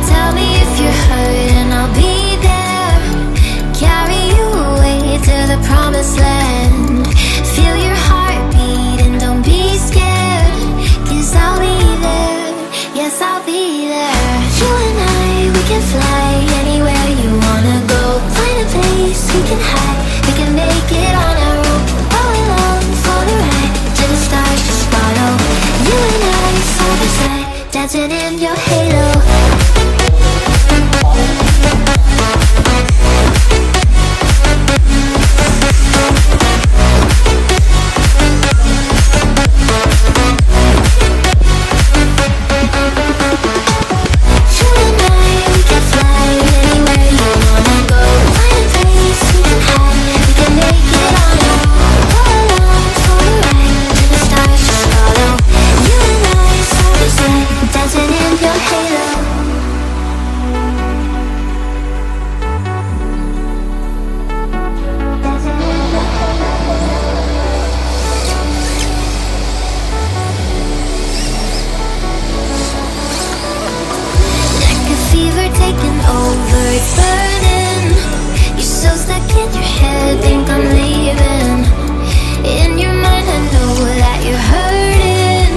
Tell me if you're hurt and I'll be there. Carry you away to the promised land. Feel your heartbeat and don't be scared, 'cause I'll be there, yes I'll be there. You and I, we can fly anywhere you wanna go. Find a place we can hide, we can make it on our own. All along for the ride, to the stars just follow. You and I, side by side, dancing in your halo. Taking over, it's burning. You're so stuck in your head, think I'm leaving. In your mind I know that you're hurting,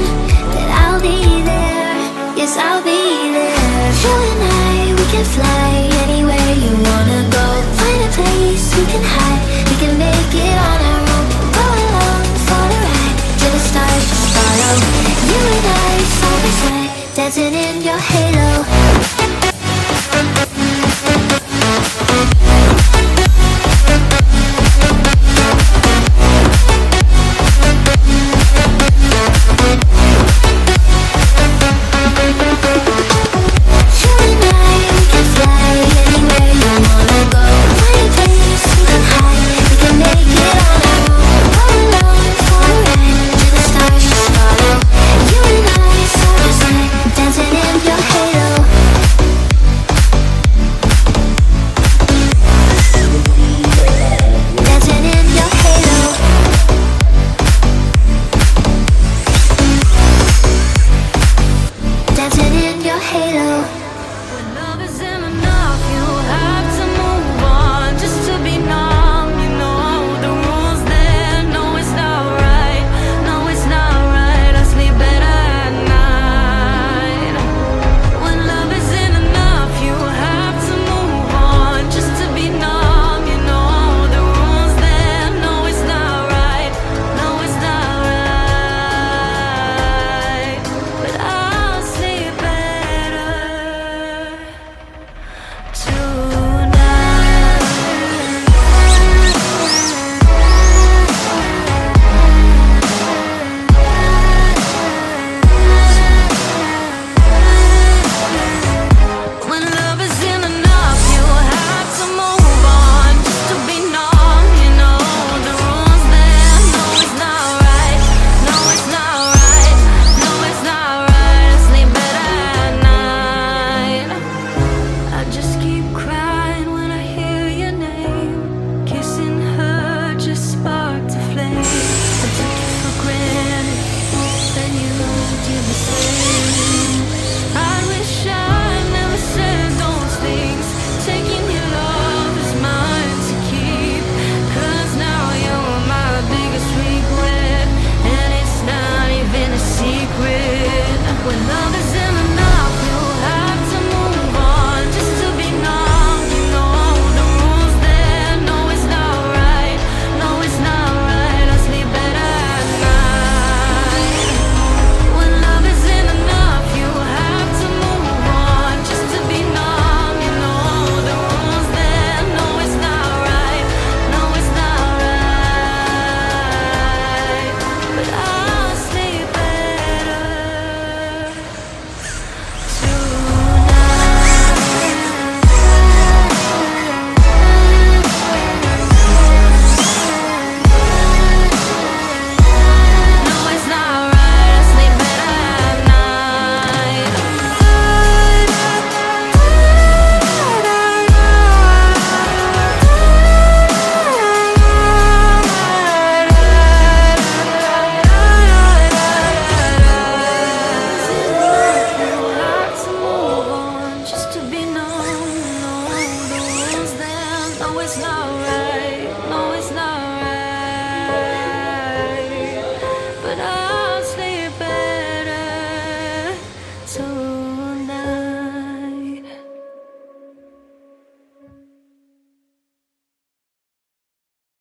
that I'll be there, yes I'll be there. You and I, we can fly